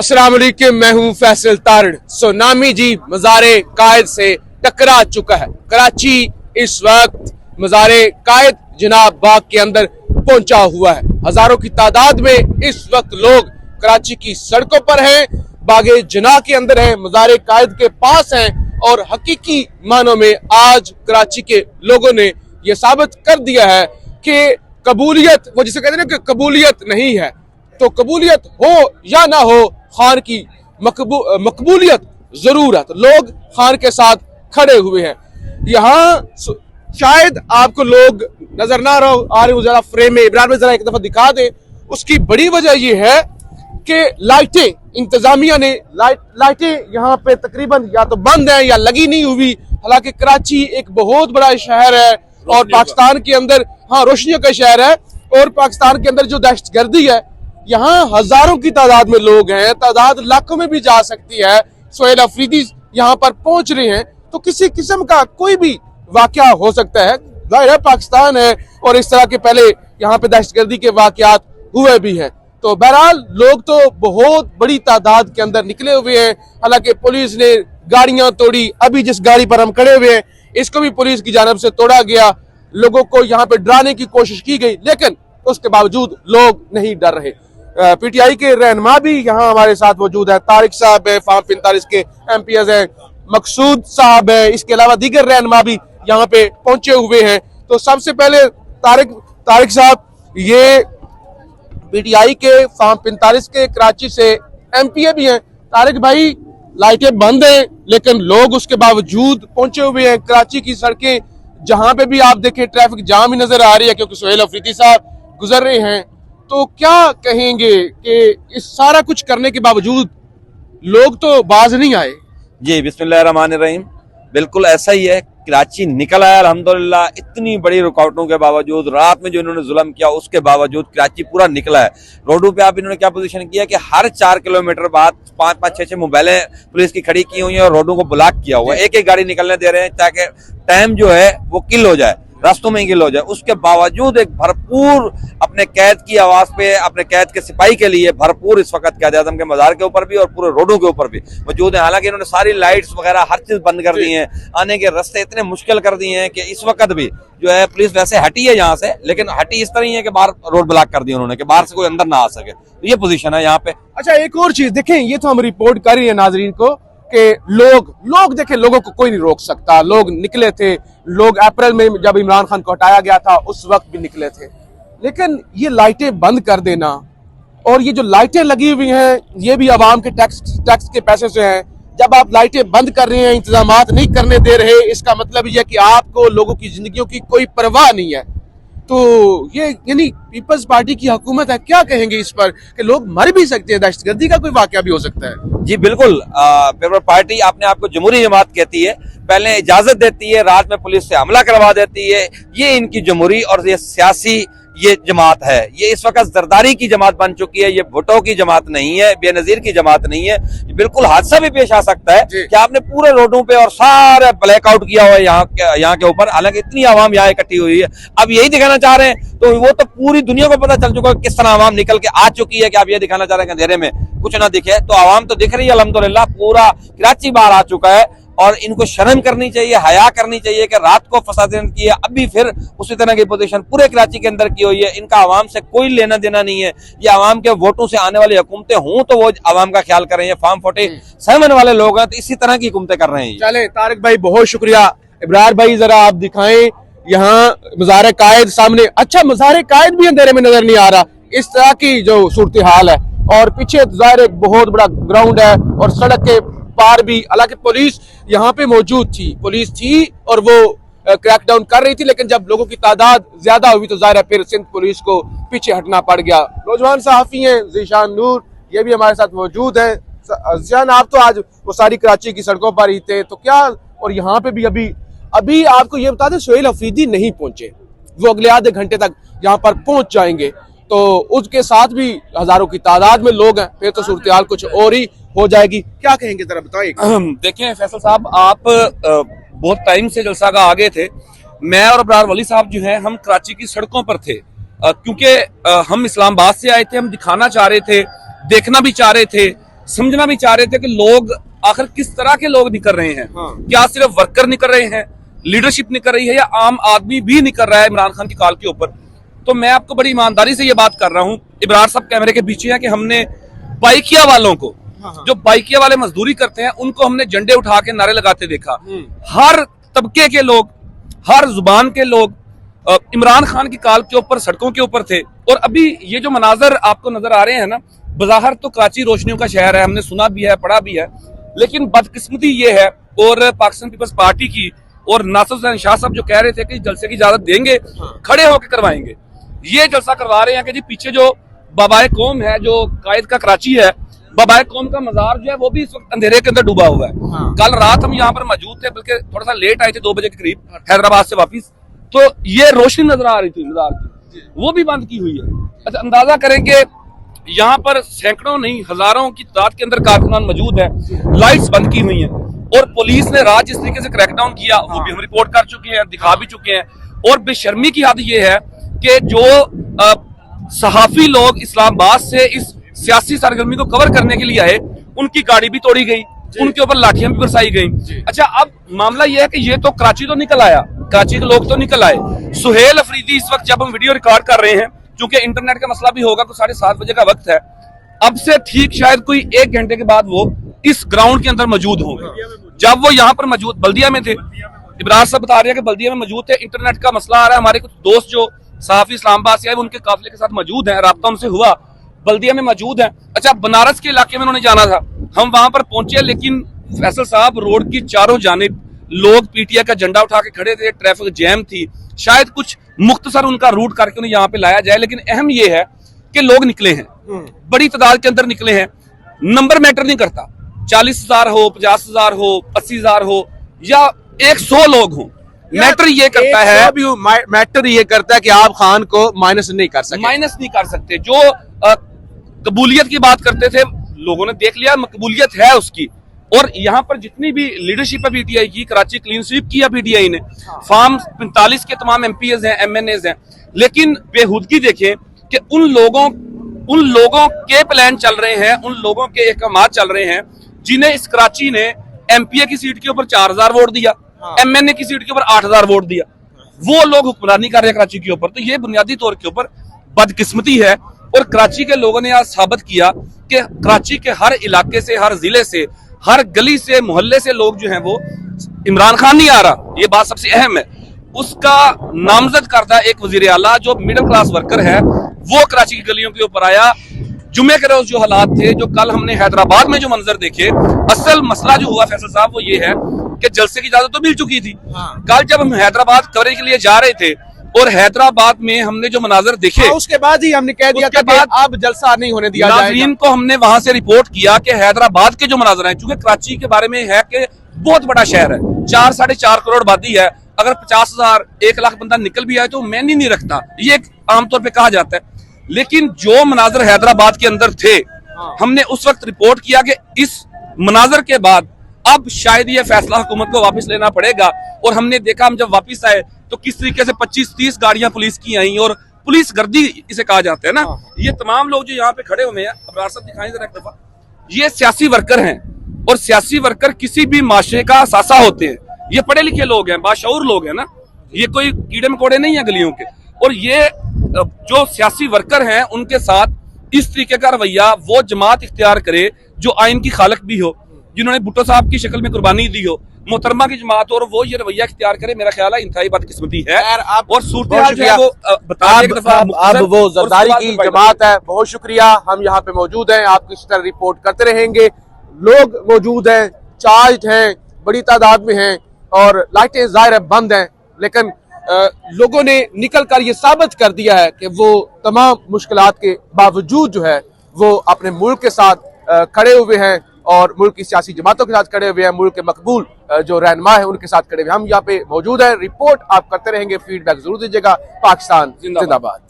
अस्सलाम वालेकुम, मैं हूं फैसल तारड़। सुनामी जी मज़ारे कायद से टकरा चुका है। कराची इस वक्त मज़ारे कायद जनाब बाग के अंदर पहुंचा हुआ है। हजारों की तादाद में इस वक्त लोग कराची की सड़कों पर हैं, बागे जना के अंदर हैं, मज़ारे कायद के पास हैं और हकीकी मानों में आज कराची के लोगों ने यह साबित कर दिया है कि कबूलियत, वो जिसे कहते हैं ना कि कबूलियत नहीं है, तो कबूलियत हो या ना हो, खान की मकबूलियत जरूर है। तो लोग खान के साथ खड़े हुए हैं। यहाँ शायद आपको लोग नजर ना आ रहे हो, जरा फ्रेम में इमरान में जरा एक दफा दिखा दे। उसकी बड़ी वजह यह है कि लाइटें, इंतजामिया ने लाइटें यहाँ पे तकरीबन या तो बंद हैं या लगी नहीं हुई। हालांकि कराची एक बहुत बड़ा शहर है और पाकिस्तान के अंदर, हाँ, रोशनियों का शहर है और पाकिस्तान के अंदर जो दहशतगर्दी है, यहाँ हजारों की तादाद में लोग हैं, तादाद लाखों में भी जा सकती है। सोहेल अफरीदी यहाँ पर पहुंच रहे हैं, तो किसी किस्म का कोई भी वाकया हो सकता है। जाहिर है पाकिस्तान है और इस तरह के पहले यहाँ पे दहशतगर्दी के वाकयात हुए भी हैं। तो बहरहाल लोग तो बहुत बड़ी तादाद के अंदर निकले हुए हैं। हालांकि पुलिस ने गाड़ियां तोड़ी। अभी जिस गाड़ी पर हम खड़े हुए हैं इसको भी पुलिस की जानब से तोड़ा गया। लोगों को यहाँ पे डराने की कोशिश की गई, लेकिन उसके बावजूद लोग नहीं डर रहे। पीटीआई के रहनुमा भी यहाँ हमारे साथ मौजूद है। तारिक साहब है, फार्म 45 के MPs हैं, मकसूद साहब है, इसके अलावा दीगर रहनुमा भी यहाँ पे पहुंचे हुए हैं। तो सबसे पहले तारिक साहब, ये पीटीआई के फार्म 45 के कराची से MPA भी हैं। तारिक भाई, लाइटें बंद हैं लेकिन लोग उसके बावजूद पहुंचे हुए हैं। कराची की सड़कें जहां पे भी आप देखें ट्रैफिक जाम ही नजर आ रही है क्योंकि सोहेल अफरीदी साहब गुजर रहे हैं। तो क्या कहेंगे कि इस सारा कुछ करने के बावजूद लोग तो बाज नहीं आए? जी, बिस्मिल्लाहिर्रहमानिर्रहीम। बिल्कुल ऐसा ही है। कराची निकल आया अल्हम्दुलिल्लाह। इतनी बड़ी रुकावटों के बावजूद, रात में जो इन्होंने जुल्म किया उसके बावजूद कराची पूरा निकला है। रोडों पे आप इन्होंने क्या पोजीशन किया कि हर 4 किलोमीटर बाद 5-5, 6-6 मोबाइलें पुलिस की खड़ी की हुई हैं और रोडों को ब्लॉक किया हुआ है। एक एक गाड़ी निकलने दे रहे हैं ताकि टाइम जो है वो किल हो जाए, रास्तों में गिल हो जाए। उसके बावजूद एक भरपूर अपने कैद की आवाज पे, अपने कैद के सिपाही के लिए भरपूर इस वक्त कैद आजम के मजार के ऊपर भी और पूरे रोडों के ऊपर भी मौजूद है। हालांकि इन्होंने सारी लाइट्स वगैरह हर चीज बंद कर दी है, आने के रास्ते इतने मुश्किल कर दिए हैं कि इस वक्त भी जो है पुलिस वैसे हटी है यहाँ से, लेकिन हटी इस तरह है कि बाहर रोड ब्लॉक कर दी उन्होंने कि बाहर से कोई अंदर ना आ सके। तो ये पोजीशन है यहाँ पे। अच्छा, एक और चीज देखें, ये तो हम रिपोर्ट कर रही है नाजरीन को कि लोग देखें, लोगों को कोई नहीं रोक सकता। लोग निकले थे, लोग अप्रैल में जब इमरान खान को हटाया गया था उस वक्त भी निकले थे। लेकिन ये लाइटें बंद कर देना और ये जो लाइटें लगी हुई हैं ये भी आवाम के टैक्स के पैसे से हैं। जब आप लाइटें बंद कर रहे हैं, इंतजामात नहीं करने दे रहे, इसका मतलब यह कि आपको लोगों की जिंदगियों की कोई परवाह नहीं है। तो ये यानी पीपल्स पार्टी की हुकूमत है। क्या कहेंगे इस पर कि लोग मर भी सकते हैं, दहशतगर्दी का कोई वाकया भी हो सकता है? जी बिल्कुल। पीपल्स पार्टी अपने आप को जमहूरी जमात कहती है, पहले इजाजत देती है, रात में पुलिस से हमला करवा देती है। ये इनकी जमहूरी और ये सियासी ये जमात है। ये इस वक्त जरदारी की जमात बन चुकी है। ये भुट्टो की जमात नहीं है, बेनजीर की जमात नहीं है। बिल्कुल हादसा भी पेश आ सकता है कि आपने पूरे रोडों पे और सारे ब्लैकआउट किया हुआ है यहाँ के ऊपर। हालांकि इतनी आवाम यहाँ इकट्ठी हुई है, अब यही दिखाना चाह रहे हैं। तो वो तो पूरी दुनिया को पता चल चुका है किस तरह आवाम निकल के आ चुकी है कि आप ये दिखाना चाह रहे हैं कि अंधेरे में कुछ ना दिखे। तो आवाम तो दिख रही है अल्हम्दुलिल्लाह, पूरा कराची बाहर आ चुका है। और इनको शर्म करनी चाहिए, हया करनी चाहिए कि रात को फसाद किया, अभी फिर उसी तरह की पोजीशन पूरे कराची के अंदर की हुई है। इनका आवाम से कोई लेना देना नहीं है। ये आवाम के वोटों से आने वाली हुकूमतें हों तो वो आवाम का ख्याल करें। ये फार्म 47 वाले लोग हैं तो इसी तरह की हुकूमतें कर रहे हैं। चले तारिक भाई, बहुत शुक्रिया। इब्रार भाई, जरा आप दिखाएं यहाँ मज़ार कायद सामने। अच्छा, मज़ार कायद भी अंधेरे में नजर नहीं आ रहा, इस तरह की जो सूरत हाल है। और पीछे जाहिर एक बहुत बड़ा ग्राउंड है और सड़क के पार भी, हालांकि पुलिस यहाँ पे मौजूद थी, पुलिस थी और वो क्रैकडाउन कर रही थी। लेकिन जब लोगों की तादाद ज्यादा हुई तो जाहिर है फिर सिंध पुलिस को पीछे हटना पड़ गया। नौजवान सहाफी हैं ज़ीशान नूर, ये भी हमारे साथ मौजूद हैं। ज़ीशान, आप तो आज वो सारी कराची की सड़कों पर ही थे, तो क्या, और यहाँ पे भी अभी आपको ये बता दें सोहेल अफरीदी नहीं पहुंचे, वो अगले आधे घंटे तक यहाँ पर पहुंच जाएंगे। तो उसके साथ भी हजारों की तादाद में लोग हैं, फिर तो सूरत हाल कुछ और ही हो जाएगी। क्या कहेंगे, जरा बताइए। देखें फैसल साहब, आप बहुत टाइम से जलसा का आगे थे। मैं और अबरार वली साहब जो हैं, हम कराची की सड़कों पर थे क्योंकि हम इस्लामाबाद से आए थे। हम दिखाना चाह रहे थे, देखना भी चाह रहे थे समझना भी चाह रहे थे कि लोग आखिर किस तरह के लोग निकल रहे हैं। क्या सिर्फ वर्कर निकल रहे हैं, लीडरशिप निकल रही है, या आम आदमी भी निकल रहा है इमरान खान की कॉल के ऊपर। तो मैं आपको बड़ी ईमानदारी से ये बात कर रहा हूं, इब्रार साहब कैमरे के पीछे है, कि हमने बाइकिया वालों को, जो बाइकिया वाले मजदूरी करते हैं, उनको हमने झंडे उठा के नारे लगाते देखा। हर तबके के लोग, हर जुबान के लोग इमरान खान की कॉल के ऊपर सड़कों के ऊपर थे। और अभी ये जो मनाजर आपको नजर आ रहे हैं ना, बज़ाहिर तो कराची रोशनियों का शहर है, हमने सुना भी है, पढ़ा भी है, लेकिन बदकिस्मती ये है, और पाकिस्तान पीपल्स पार्टी की और नासिर हुसैन शाह साहब जो कह रहे थे कि जलसे की इजाजत देंगे, खड़े होकर करवाएंगे, ये जलसा करवा रहे हैं कि जी पीछे जो बाबाए कौम है, जो कायद का कराची है, बाबाए कौम का मजार जो है वो भी इस वक्त अंधेरे के अंदर डूबा हुआ है। कल रात हम यहाँ पर मौजूद थे, बल्कि थोड़ा सा लेट आए थे, 2 बजे के करीब हैदराबाद से वापिस, तो ये रोशनी नजर आ रही थी मजार की, वो भी बंद की हुई है। अच्छा, अंदाजा करें कि यहाँ पर सैकड़ों नहीं हजारों की तादाद के अंदर कारकुनान मौजूद है, लाइट्स बंद की हुई हैं, और पुलिस ने रात जिस तरीके से क्रैकडाउन किया वो भी हम रिपोर्ट कर चुके हैं, दिखा भी चुके हैं। और बेशर्मी की हद ये है कि जो सहाफी लोग इस्लामाबाद से इस सियासी सरगर्मी को कवर करने के लिए आए, उनकी गाड़ी भी तोड़ी गई, उनके ऊपर लाठियां भी बरसाई गई। अच्छा, अब मामला यह है कि ये तो कराची तो निकल आया, कराची के लोग तो निकल आए। सुहेल अफरीदी इस वक्त जब हम वीडियो रिकॉर्ड कर रहे हैं, क्योंकि इंटरनेट का मसला भी होगा, तो 7:30 बजे का वक्त है, अब से ठीक शायद कोई 1 घंटे के बाद वो इस ग्राउंड के अंदर मौजूद होंगे। जब वो यहाँ पर मौजूद बल्दिया में थे, इब्रार साहब बता रहे हैं कि बल्दिया में मौजूद थे, इंटरनेट का मसला आ रहा है, हमारे कुछ दोस्त जो सहाफी इस्लामाबाद से आए उनके काफिले के साथ मौजूद हैं, राब्ता उनसे हुआ, बल्दिया में मौजूद हैं। अच्छा, बनारस के इलाके में उन्होंने जाना था, हम वहां पर पहुंचे, लेकिन फैसल साहब रोड की चारों जानिब लोग पीटीआई का झंडा उठा के खड़े थे, ट्रैफिक जैम थी, शायद कुछ मुख्तसर उनका रूट करके उन्हें यहाँ पे लाया जाए। लेकिन अहम यह है कि लोग निकले हैं, बड़ी तादाद के अंदर निकले हैं, नंबर मैटर नहीं करता, 40,000 हो, 50,000 हो, 80,000 हो, या 100 लोग हो, मैटर ये करता है, मैटर ये करता है कि आप खान को माइनस नहीं कर सकते। जो कबूलियत की बात करते थे, लोगों ने देख लिया मकबूलियत है उसकी। और यहाँ पर जितनी भी लीडरशिप है पीटीआई की, कराची क्लीन स्वीप किया पीटीआई ने, फार्म 45 के तमाम एमपीएस हैं, एमएनएस हैं, लेकिन बेहूदगी देखें कि उन लोगों के प्लान चल रहे हैं, उन लोगों के अहकाम चल रहे हैं जिन्हें इस कराची ने एमपीए की सीट के ऊपर 4000 वोट दिया, एमएनए की सीट के ऊपर 8000 वोट दिया, वो लोग हुक्मरानी कर रहे हैं कराची के ऊपर। तो ये बुनियादी तौर के ऊपर बदकिस्मती है। और कराची के लोगों ने आज साबित किया कि कराची के हर इलाके से, हर जिले से, हर गली से, मोहल्ले से लोग जो हैं वो, इमरान खान नहीं आ रहा, ये बात सबसे अहम है, उसका नामजद करता एक वजीर आला जो मिडिल क्लास वर्कर है, वो कराची की गलियों के ऊपर आया। जुमे के रोज जो हालात थे, जो कल हमने हैदराबाद में जो मंजर देखे, असल मसला जो हुआ फैसल साहब वो ये है कि जलसे की इजाजत तो मिल चुकी थी। कल जब हम हैदराबाद कवरेज के लिए जा रहे थे और हैदराबाद में हमने जो मनाजर देखे, उसके बाद ही हमने कह दिया था कि अब जलसा नहीं होने दिया जाएगा। नाज़रीन को हमने वहां से रिपोर्ट किया कि हैदराबाद के जो मनाजर हैं, चूंकि कराची के बारे में है कि बहुत बड़ा शहर है, 4-4.5 करोड़ आबादी है, अगर 50,000 1 लाख बंदा निकल भी आए तो मैंने नहीं रखता, ये आमतौर पर कहा जाता है। लेकिन जो मनाजर हैदराबाद के अंदर थे, हमने उस वक्त रिपोर्ट किया कि इस मनाजर के बाद अब शायद ये फैसला हुकूमत को वापस लेना पड़ेगा। और हमने देखा, हम जब वापस आए तो किस तरीके से 25-30 गाड़ियां पुलिस की आई, और पुलिस गर्दी इसे कहा जाता है ना। ये तमाम लोग जो यहाँ पे खड़े हुए हैं, अब्रार साहब दिखाएं जरा एक दफा, ये सियासी वर्कर हैं, और सियासी वर्कर किसी भी माशरे का सासा होते हैं, ये पढ़े लिखे लोग हैं, बाशऊर लोग हैं ना, ये कोई कीड़े मकोड़े नहीं है गलियों के। और ये जो सियासी वर्कर हैं, उनके साथ इस तरीके का रवैया वो जमात इख्तियार करे जो आइन की खालक भी हो, जिन्होंने भुट्टो साहब की शक्ल में कुर्बानी दी हो, मोहतरमा की जमात, और वो ये रवैया इख्तियार करे, मेरा ख्याल है इंतहाई बदकिस्मती है। और सूरत जो है वो अब वो जरदारी की जमात है। बहुत शुक्रिया, हम यहाँ पे मौजूद हैं, आपकी इस तरह रिपोर्ट करते रहेंगे। लोग मौजूद हैं, चार्ज हैं, बड़ी तादाद में हैं, और लाइटें जाहिर है बंद हैं, लेकिन लोगों ने निकल कर ये साबित कर दिया है कि वो तमाम मुश्किलात के बावजूद जो है वो अपने मुल्क के साथ खड़े हुए हैं, और मुल्क की सियासी जमातों के साथ खड़े हुए हैं, मुल्क के मकबूल जो रहनुमा है उनके साथ खड़े हुए। हम यहाँ पे मौजूद हैं, रिपोर्ट आप करते रहेंगे, फीडबैक जरूर दीजिएगा। पाकिस्तान जिंदाबाद।